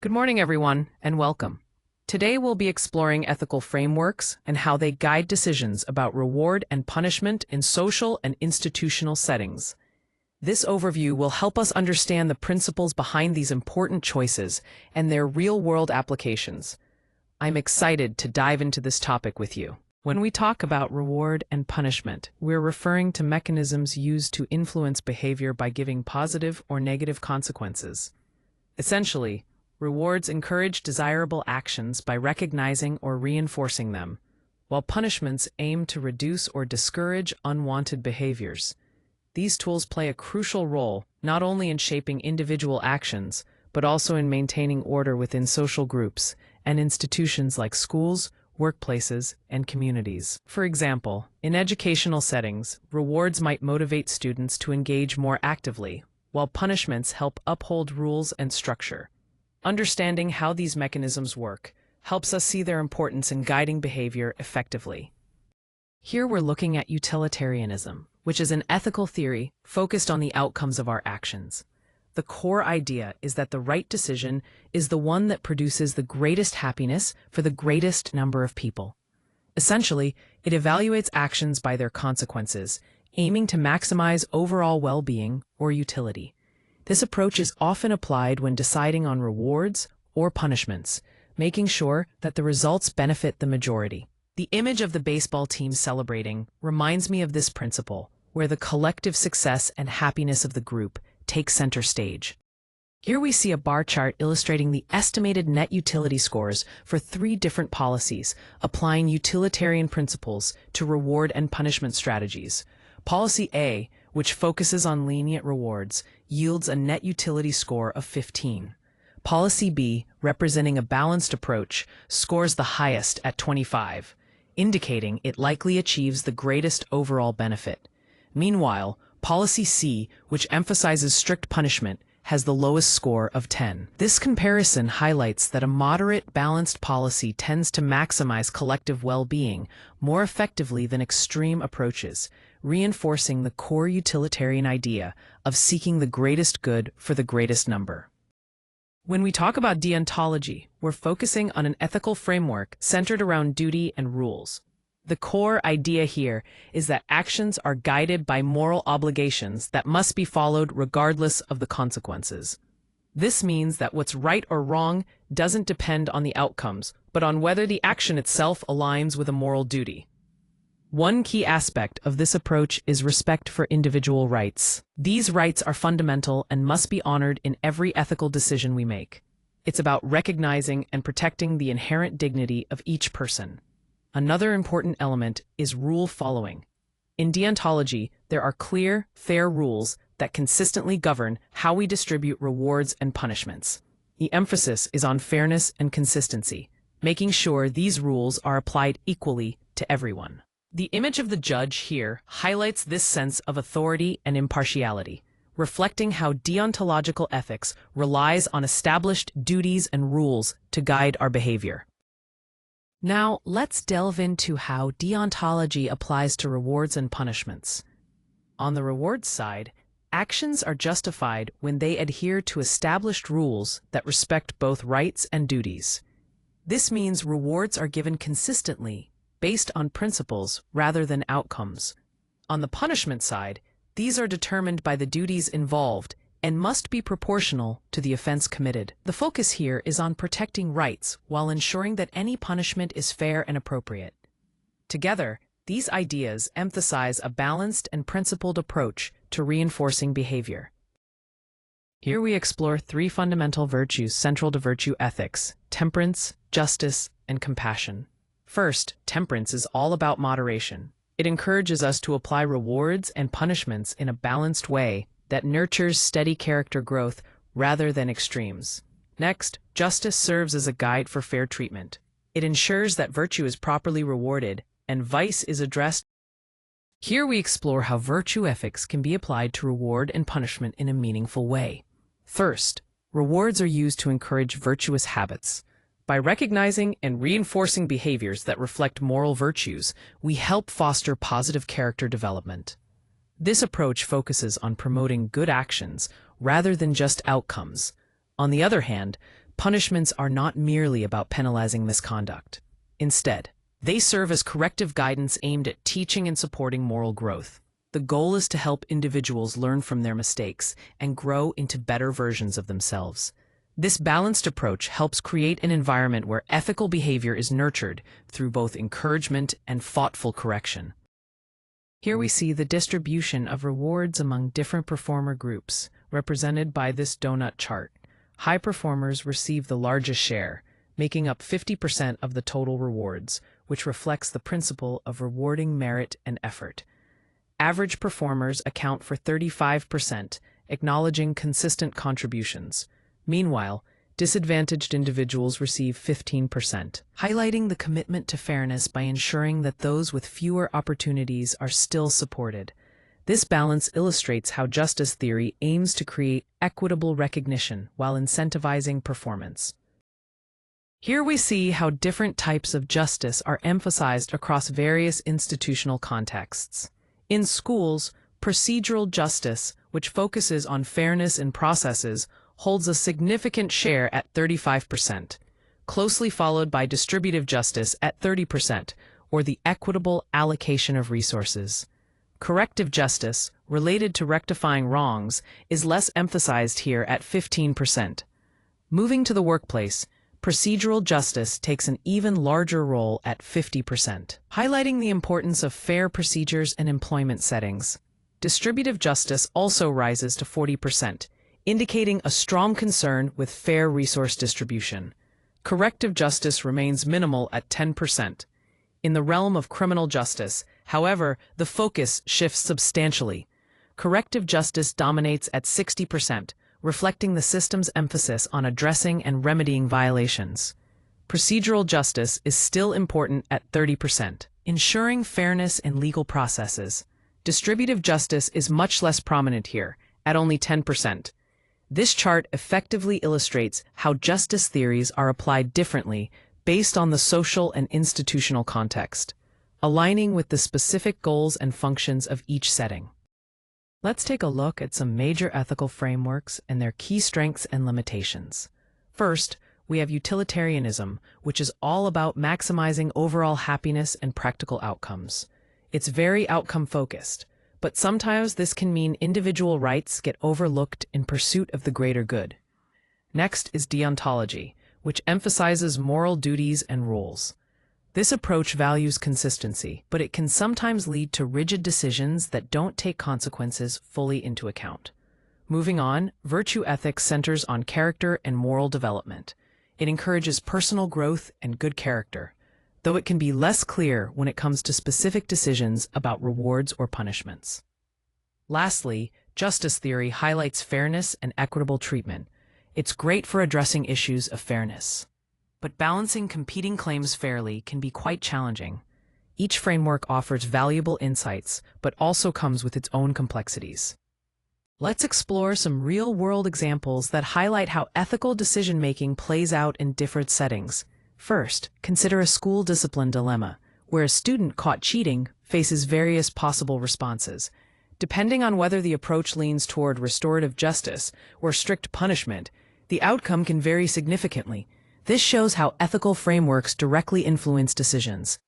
Good morning, everyone, and welcome. Today we'll be exploring ethical frameworks and how they guide decisions about reward and punishment in social and institutional settings. This overview will help us understand the principles behind these important choices and their real-world applications. I'm excited to dive into this topic with you. When we talk about reward and punishment, we're referring to mechanisms used to influence behavior by giving positive or negative consequences. Essentially, rewards encourage desirable actions by recognizing or reinforcing them, while punishments aim to reduce or discourage unwanted behaviors. These tools play a crucial role not only in shaping individual actions, but also in maintaining order within social groups and institutions like schools, workplaces, and communities. For example, in educational settings, rewards might motivate students to engage more actively, while punishments help uphold rules and structure. Understanding how these mechanisms work helps us see their importance in guiding behavior effectively. Here we're looking at utilitarianism, which is an ethical theory focused on the outcomes of our actions. The core idea is that the right decision is the one that produces the greatest happiness for the greatest number of people. Essentially, it evaluates actions by their consequences, aiming to maximize overall well-being or utility. This approach is often applied when deciding on rewards or punishments, making sure that the results benefit the majority. The image of the baseball team celebrating reminds me of this principle, where the collective success and happiness of the group take center stage. Here we see a bar chart illustrating the estimated net utility scores for 3 different policies, applying utilitarian principles to reward and punishment strategies. Policy A, which focuses on lenient rewards, yields a net utility score of 15. Policy B, representing a balanced approach, scores the highest at 25, indicating it likely achieves the greatest overall benefit. Meanwhile, Policy C, which emphasizes strict punishment, has the lowest score of 10. This comparison highlights that a moderate, balanced policy tends to maximize collective well-being more effectively than extreme approaches, reinforcing the core utilitarian idea of seeking the greatest good for the greatest number. When we talk about deontology, we're focusing on an ethical framework centered around duty and rules. The core idea here is that actions are guided by moral obligations that must be followed regardless of the consequences. This means that what's right or wrong doesn't depend on the outcomes, but on whether the action itself aligns with a moral duty. One key aspect of this approach is respect for individual rights. These rights are fundamental and must be honored in every ethical decision we make. It's about recognizing and protecting the inherent dignity of each person. Another important element is rule following. In deontology, there are clear, fair rules that consistently govern how we distribute rewards and punishments. The emphasis is on fairness and consistency, making sure these rules are applied equally to everyone. The image of the judge here highlights this sense of authority and impartiality, reflecting how deontological ethics relies on established duties and rules to guide our behavior. Now, let's delve into how deontology applies to rewards and punishments. On the rewards side, actions are justified when they adhere to established rules that respect both rights and duties. This means rewards are given consistently, based on principles rather than outcomes. On the punishment side, these are determined by the duties involved and must be proportional to the offense committed. The focus here is on protecting rights while ensuring that any punishment is fair and appropriate. Together, these ideas emphasize a balanced and principled approach to reinforcing behavior. Here we explore 3 fundamental virtues central to virtue ethics: temperance, justice, and compassion. First, temperance is all about moderation. It encourages us to apply rewards and punishments in a balanced way that nurtures steady character growth rather than extremes. Next, justice serves as a guide for fair treatment. It ensures that virtue is properly rewarded and vice is addressed. Here we explore how virtue ethics can be applied to reward and punishment in a meaningful way. First, rewards are used to encourage virtuous habits. By recognizing and reinforcing behaviors that reflect moral virtues, we help foster positive character development. This approach focuses on promoting good actions rather than just outcomes. On the other hand, Punishments are not merely about penalizing misconduct. Instead, they serve as corrective guidance aimed at teaching and supporting moral growth. The goal is to help individuals learn from their mistakes and grow into better versions of themselves. This balanced approach helps create an environment where ethical behavior is nurtured through both encouragement and thoughtful correction. Here we see the distribution of rewards among different performer groups, represented by this donut chart. High performers receive the largest share, making up 50% of the total rewards, which reflects the principle of rewarding merit and effort. Average performers account for 35%, acknowledging consistent contributions. Meanwhile, disadvantaged individuals receive 15%, highlighting the commitment to fairness by ensuring that those with fewer opportunities are still supported. This balance illustrates how justice theory aims to create equitable recognition while incentivizing performance. Here we see how different types of justice are emphasized across various institutional contexts. In schools, procedural justice, which focuses on fairness in processes, holds a significant share at 35%, closely followed by distributive justice at 30%, or the equitable allocation of resources. Corrective justice, related to rectifying wrongs, is less emphasized here at 15%. Moving to the workplace, procedural justice takes an even larger role at 50%, highlighting the importance of fair procedures and employment settings. Distributive justice also rises to 40%, indicating a strong concern with fair resource distribution. Corrective justice remains minimal at 10%. In the realm of criminal justice, however, the focus shifts substantially. Corrective justice dominates at 60%, reflecting the system's emphasis on addressing and remedying violations. Procedural justice is still important at 30%, ensuring fairness in legal processes. Distributive justice is much less prominent here, at only 10%. This chart effectively illustrates how justice theories are applied differently based on the social and institutional context, aligning with the specific goals and functions of each setting. Let's take a look at some major ethical frameworks and their key strengths and limitations. First, we have utilitarianism, which is all about maximizing overall happiness and practical outcomes. It's very outcome-focused, but sometimes this can mean individual rights get overlooked in pursuit of the greater good. Next is deontology, which emphasizes moral duties and rules. This approach values consistency, but it can sometimes lead to rigid decisions that don't take consequences fully into account. Moving on, virtue ethics centers on character and moral development. It encourages personal growth and good character, though it can be less clear when it comes to specific decisions about rewards or punishments. Lastly, justice theory highlights fairness and equitable treatment. It's great for addressing issues of fairness. But balancing competing claims fairly can be quite challenging. Each framework offers valuable insights, but also comes with its own complexities. Let's explore some real-world examples that highlight how ethical decision-making plays out in different settings. First, consider a school discipline dilemma, where a student caught cheating faces various possible responses. Depending on whether the approach leans toward restorative justice or strict punishment, the outcome can vary significantly. This shows how ethical frameworks directly influence decisions.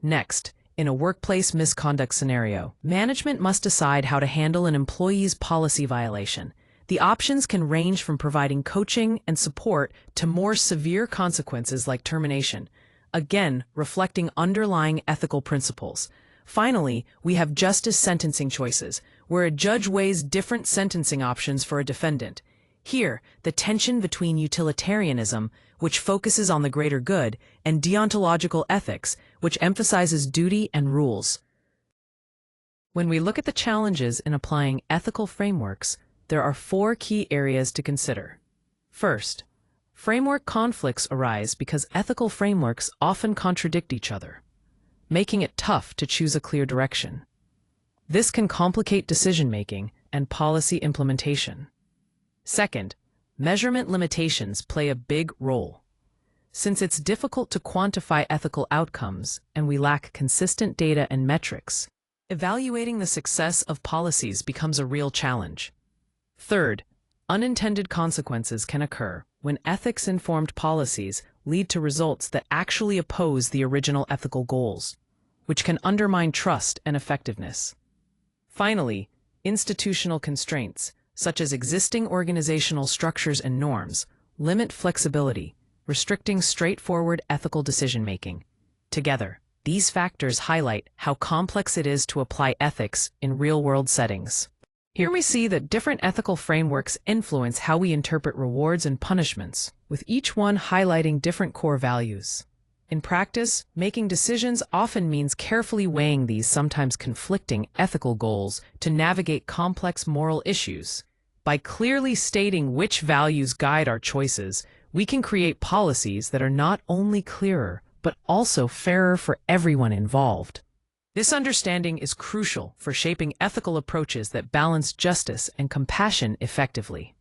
Next, in a workplace misconduct scenario, management must decide how to handle an employee's policy violation. The options can range from providing coaching and support to more severe consequences like termination, again reflecting underlying ethical principles. Finally, we have justice sentencing choices, where a judge weighs different sentencing options for a defendant. Here, the tension between utilitarianism, which focuses on the greater good, and deontological ethics, which emphasizes duty and rules. When we look at the challenges in applying ethical frameworks, there are 4 key areas to consider. First, framework conflicts arise because ethical frameworks often contradict each other, making it tough to choose a clear direction. This can complicate decision-making and policy implementation. Second, measurement limitations play a big role. Since it's difficult to quantify ethical outcomes and we lack consistent data and metrics, evaluating the success of policies becomes a real challenge. Third, unintended consequences can occur when ethics-informed policies lead to results that actually oppose the original ethical goals, which can undermine trust and effectiveness. Finally, institutional constraints, such as existing organizational structures and norms, limit flexibility, restricting straightforward ethical decision-making. Together, these factors highlight how complex it is to apply ethics in real-world settings. Here we see that different ethical frameworks influence how we interpret rewards and punishments, with each one highlighting different core values. In practice, making decisions often means carefully weighing these sometimes conflicting ethical goals to navigate complex moral issues. By clearly stating which values guide our choices, we can create policies that are not only clearer, but also fairer for everyone involved. This understanding is crucial for shaping ethical approaches that balance justice and compassion effectively.